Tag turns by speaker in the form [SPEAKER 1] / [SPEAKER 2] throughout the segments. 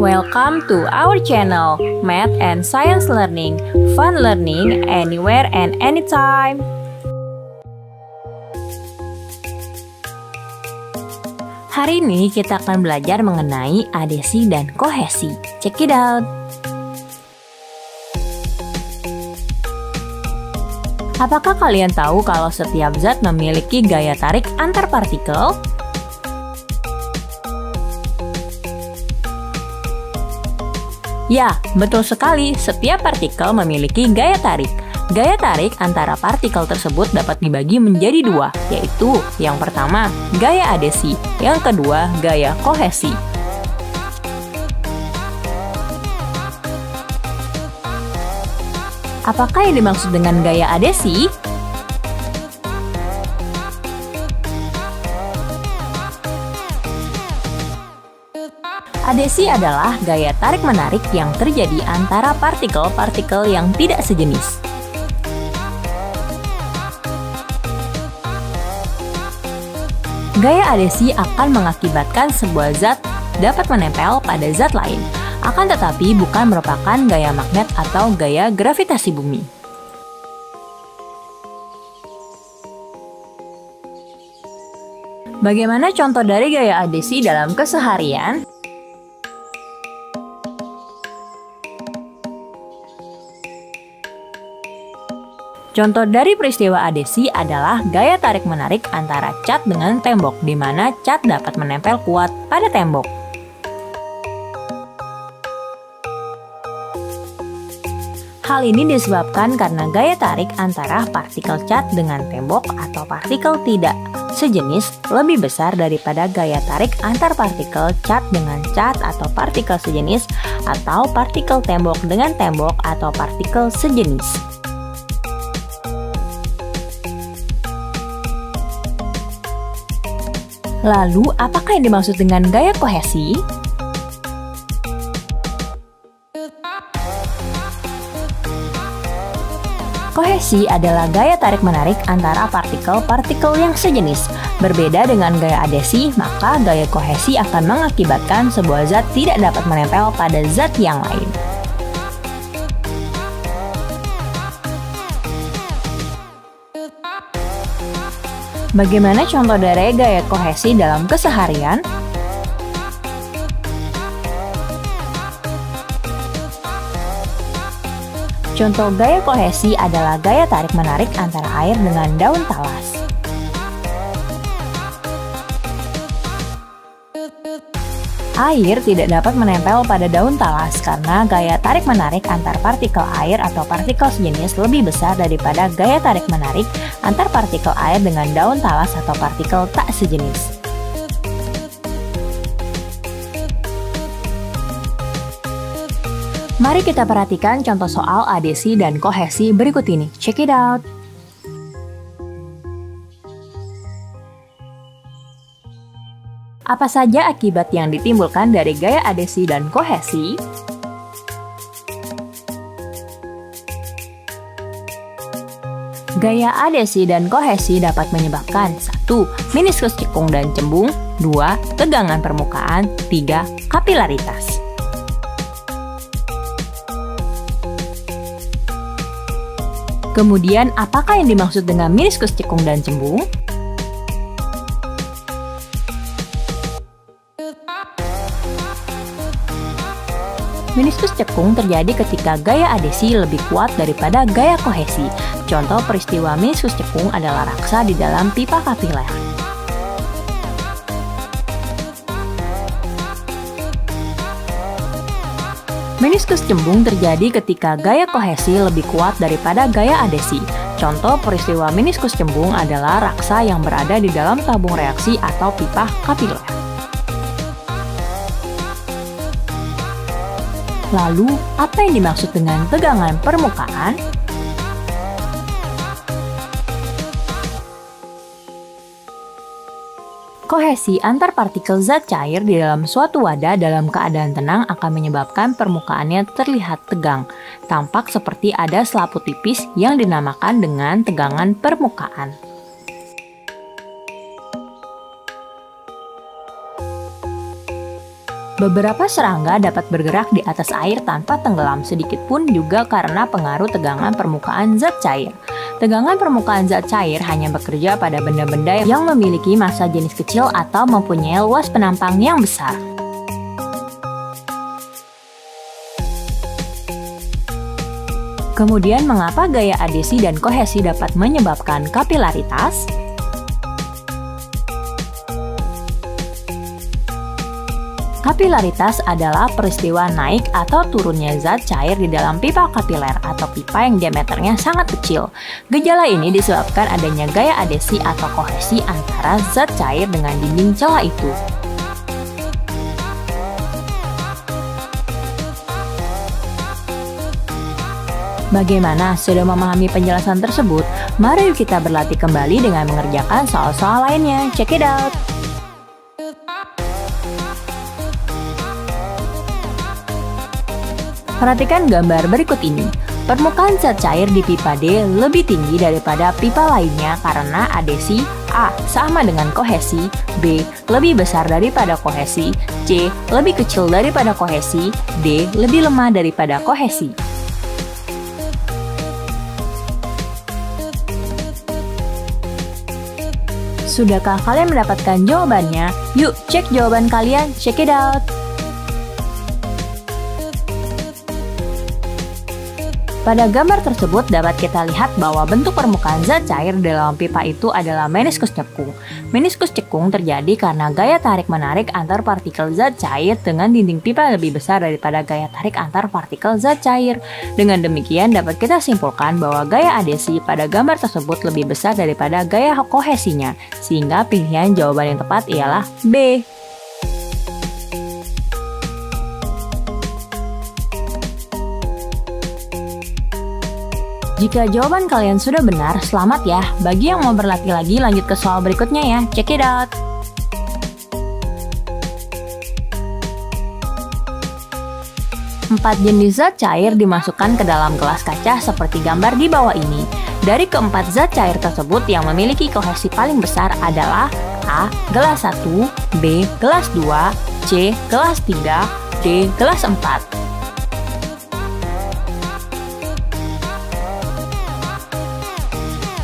[SPEAKER 1] Welcome to our channel, Math and Science Learning, fun learning anywhere and anytime. Hari ini kita akan belajar mengenai adesi dan kohesi. Check it out! Apakah kalian tahu kalau setiap zat memiliki gaya tarik antar partikel? Ya, betul sekali. Setiap partikel memiliki gaya tarik. Gaya tarik antara partikel tersebut dapat dibagi menjadi dua, yaitu yang pertama, gaya adesi, yang kedua, gaya kohesi. Apakah yang dimaksud dengan gaya adesi? Adesi adalah gaya tarik-menarik yang terjadi antara partikel-partikel yang tidak sejenis. Gaya adesi akan mengakibatkan sebuah zat dapat menempel pada zat lain, akan tetapi bukan merupakan gaya magnet atau gaya gravitasi bumi. Bagaimana contoh dari gaya adesi dalam keseharian? Contoh dari peristiwa adesi adalah gaya tarik-menarik antara cat dengan tembok, di mana cat dapat menempel kuat pada tembok. Hal ini disebabkan karena gaya tarik antara partikel cat dengan tembok atau partikel tidak sejenis lebih besar daripada gaya tarik antar partikel cat dengan cat atau partikel sejenis atau partikel tembok dengan tembok atau partikel sejenis. Lalu, apakah yang dimaksud dengan gaya kohesi? Kohesi adalah gaya tarik-menarik antara partikel-partikel yang sejenis. Berbeda dengan gaya adesi, maka gaya kohesi akan mengakibatkan sebuah zat tidak dapat menempel pada zat yang lain. Bagaimana contoh dari gaya kohesi dalam keseharian? Contoh gaya kohesi adalah gaya tarik-menarik antara air dengan daun talas. Air tidak dapat menempel pada daun talas karena gaya tarik-menarik antar partikel air atau partikel sejenis lebih besar daripada gaya tarik-menarik antar partikel air dengan daun talas atau partikel tak sejenis. Mari kita perhatikan contoh soal adesi dan kohesi berikut ini. Check it out! Apa saja akibat yang ditimbulkan dari gaya adesi dan kohesi? Gaya adesi dan kohesi dapat menyebabkan 1. Meniskus cekung dan cembung, 2. Tegangan permukaan, 3. Kapilaritas. Kemudian, apakah yang dimaksud dengan meniskus cekung dan cembung? Meniskus cekung terjadi ketika gaya adesi lebih kuat daripada gaya kohesi. Contoh peristiwa meniskus cekung adalah raksa di dalam pipa kapiler. Meniskus cembung terjadi ketika gaya kohesi lebih kuat daripada gaya adesi. Contoh peristiwa meniskus cembung adalah raksa yang berada di dalam tabung reaksi atau pipa kapiler. Lalu, apa yang dimaksud dengan tegangan permukaan? Kohesi antar partikel zat cair di dalam suatu wadah dalam keadaan tenang akan menyebabkan permukaannya terlihat tegang. Tampak seperti ada selaput tipis yang dinamakan dengan tegangan permukaan. Beberapa serangga dapat bergerak di atas air tanpa tenggelam sedikit pun juga karena pengaruh tegangan permukaan zat cair. Tegangan permukaan zat cair hanya bekerja pada benda-benda yang memiliki massa jenis kecil atau mempunyai luas penampang yang besar. Kemudian, mengapa gaya adhesi dan kohesi dapat menyebabkan kapilaritas? Kapilaritas adalah peristiwa naik atau turunnya zat cair di dalam pipa kapiler atau pipa yang diameternya sangat kecil. Gejala ini disebabkan adanya gaya adhesi atau kohesi antara zat cair dengan dinding celah itu. Bagaimana? Sudah memahami penjelasan tersebut? Mari kita berlatih kembali dengan mengerjakan soal-soal lainnya. Check it out! Perhatikan gambar berikut ini. Permukaan zat cair di pipa D lebih tinggi daripada pipa lainnya karena adhesi A sama dengan kohesi, B lebih besar daripada kohesi, C lebih kecil daripada kohesi, D lebih lemah daripada kohesi. Sudahkah kalian mendapatkan jawabannya? Yuk cek jawaban kalian, check it out! Pada gambar tersebut dapat kita lihat bahwa bentuk permukaan zat cair dalam pipa itu adalah meniskus cekung. Meniskus cekung terjadi karena gaya tarik-menarik antar partikel zat cair dengan dinding pipa lebih besar daripada gaya tarik antar partikel zat cair. Dengan demikian dapat kita simpulkan bahwa gaya adhesi pada gambar tersebut lebih besar daripada gaya kohesinya, sehingga pilihan jawaban yang tepat ialah B. Jika jawaban kalian sudah benar, selamat ya. Bagi yang mau berlatih lagi, lanjut ke soal berikutnya ya. Check it out! Empat jenis zat cair dimasukkan ke dalam gelas kaca seperti gambar di bawah ini. Dari keempat zat cair tersebut yang memiliki kohesi paling besar adalah A. Gelas 1, B. Gelas 2, C. Gelas 3, D. Gelas 4.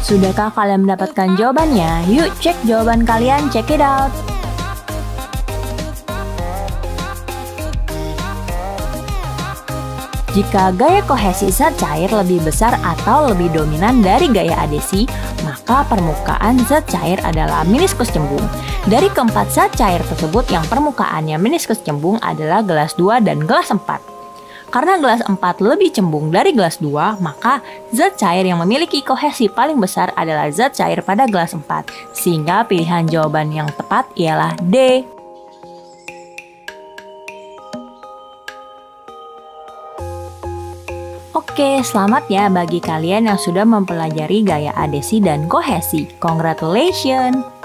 [SPEAKER 1] Sudahkah kalian mendapatkan jawabannya? Yuk cek jawaban kalian, check it out! Jika gaya kohesi zat cair lebih besar atau lebih dominan dari gaya adhesi, maka permukaan zat cair adalah meniskus cembung. Dari keempat zat cair tersebut yang permukaannya meniskus cembung adalah gelas 2 dan gelas 4. Karena gelas 4 lebih cembung dari gelas 2, maka zat cair yang memiliki kohesi paling besar adalah zat cair pada gelas 4, sehingga pilihan jawaban yang tepat ialah D. Oke, selamat ya bagi kalian yang sudah mempelajari gaya adhesi dan kohesi. Congratulations!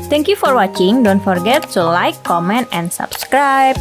[SPEAKER 1] Thank you for watching. Don't forget to like, comment, and subscribe.